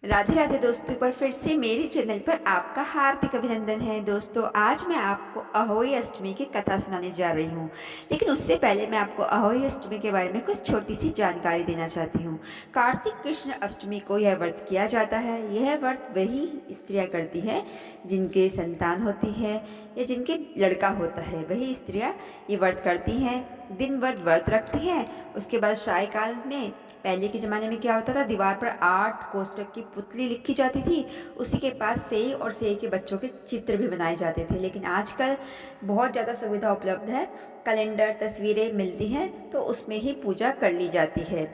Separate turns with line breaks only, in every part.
राधे राधे दोस्तों, पर फिर से मेरे चैनल पर आपका हार्दिक अभिनंदन है। दोस्तों, आज मैं आपको अहोई अष्टमी की कथा सुनाने जा रही हूँ। लेकिन उससे पहले मैं आपको अहोई अष्टमी के बारे में कुछ छोटी सी जानकारी देना चाहती हूँ। कार्तिक कृष्ण अष्टमी को यह व्रत किया जाता है। यह व्रत वही स्त्रियाँ करती है जिनके संतान होती है या जिनके लड़का होता है, वही स्त्रियाँ ये व्रत करती हैं। दिन भर व्रत रखती हैं। उसके बाद सायकाल में, पहले के ज़माने में क्या होता था, दीवार पर 8 कोष्ठक की पुतली लिखी जाती थी। उसी के पास सेई और सेई के बच्चों के चित्र भी बनाए जाते थे। लेकिन आजकल बहुत ज़्यादा सुविधा उपलब्ध है, कैलेंडर, तस्वीरें मिलती हैं, तो उसमें ही पूजा कर ली जाती है।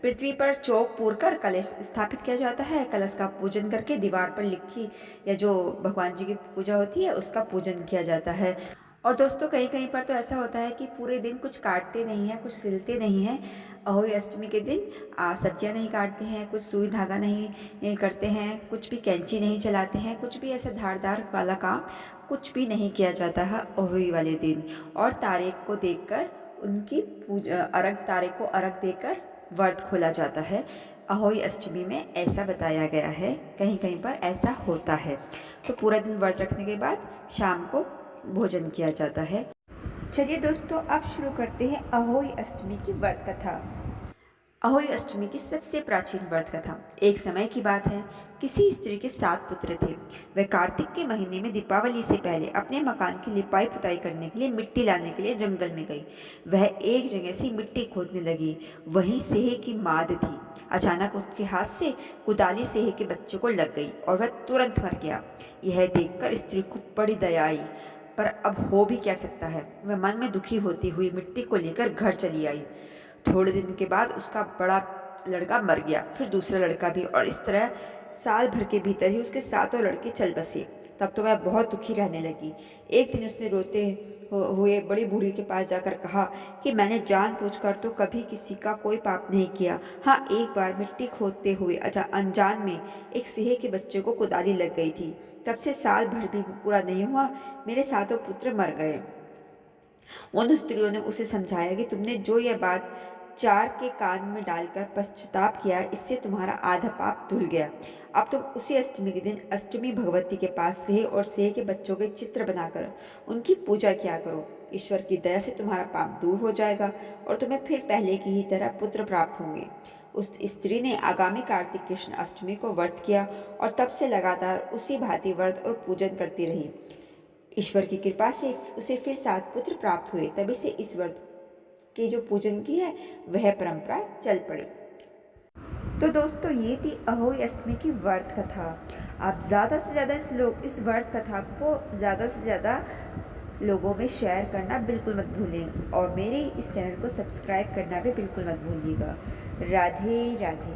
पृथ्वी पर चौक पूर कर कलश स्थापित किया जाता है। कलश का पूजन करके दीवार पर लिखी या जो भगवान जी की पूजा होती है उसका पूजन किया जाता है। और दोस्तों, कहीं कहीं पर तो ऐसा होता है कि पूरे दिन कुछ काटते नहीं हैं, कुछ सिलते नहीं हैं। अहोई अष्टमी के दिन सब्जियां नहीं काटते हैं, कुछ सुई धागा नहीं करते हैं, कुछ भी कैंची नहीं चलाते हैं, कुछ भी ऐसा धारदार वाला काम कुछ भी नहीं किया जाता है अहोई वाले दिन। और तारे को देखकर उनकी पूजा, तारे को अर्घ देकर व्रत खोला जाता है। अहोई अष्टमी में ऐसा बताया गया है, कहीं कहीं पर ऐसा होता है। तो पूरा दिन व्रत रखने के बाद शाम को भोजन किया जाता है। चलिए दोस्तों, अब शुरू करते हैं अहोई अष्टमी की व्रत कथा। अहोई अष्टमी की सबसे प्राचीन व्रत कथा। एक समय की बात है, किसी स्त्री के 7 पुत्र थे। वह कार्तिक के महीने में दीपावली से पहले अपने मकान की लिपाई पुताई करने के लिए मिट्टी लाने के लिए जंगल में गई। वह एक जगह से मिट्टी खोदने लगी। वहीं सेह की माद थी। अचानक उसके हाथ से कुदाली सेह के बच्चे को लग गई और वह तुरंत मर गया। यह देखकर स्त्री को बड़ी दया आई, पर अब हो भी क्या सकता है। वह मन में दुखी होती हुई मिट्टी को लेकर घर चली आई। थोड़े दिन के बाद उसका बड़ा लड़का मर गया, फिर दूसरा लड़का भी, और इस तरह साल भर के भीतर ही उसके 7 लड़के चल बसे। तब तो वह बहुत दुखी रहने लगी। एक दिन उसने रोते हुए बड़ी बूढ़ी के पास जाकर कहा कि मैंने जानबूझकर तो कभी किसी का कोई पाप नहीं किया। हाँ, एक बार मिट्टी खोदते हुए अनजान में एक सिंह के बच्चे को कुदाली लग गई थी। तब से साल भर भी पूरा नहीं हुआ, मेरे 7 पुत्र मर गए। उन स्त्रियों ने उसे समझाया कि तुमने जो यह बात 4 के कान में डालकर पश्चाताप किया, इससे तुम्हारा आधा पाप धुल गया। अब तुम उसी अष्टमी के दिन अष्टमी भगवती के पास सेह और सेह के बच्चों के चित्र बनाकर उनकी पूजा किया करो। ईश्वर की दया से तुम्हारा पाप दूर हो जाएगा और तुम्हें फिर पहले की ही तरह पुत्र प्राप्त होंगे। उस स्त्री ने आगामी कार्तिक कृष्ण अष्टमी को व्रत किया और तब से लगातार उसी भांति व्रत और पूजन करती रही। ईश्वर की कृपा से उसे फिर 7 पुत्र प्राप्त हुए। तभी से इस व्रत की जो पूजन की है वह परंपरा चल पड़ी। तो दोस्तों, ये थी अहोई अष्टमी की व्रत कथा। आप ज़्यादा से ज़्यादा इस व्रत कथा को ज़्यादा से ज़्यादा लोगों में शेयर करना बिल्कुल मत भूलें, और मेरे इस चैनल को सब्सक्राइब करना भी बिल्कुल मत भूलिएगा। राधे राधे।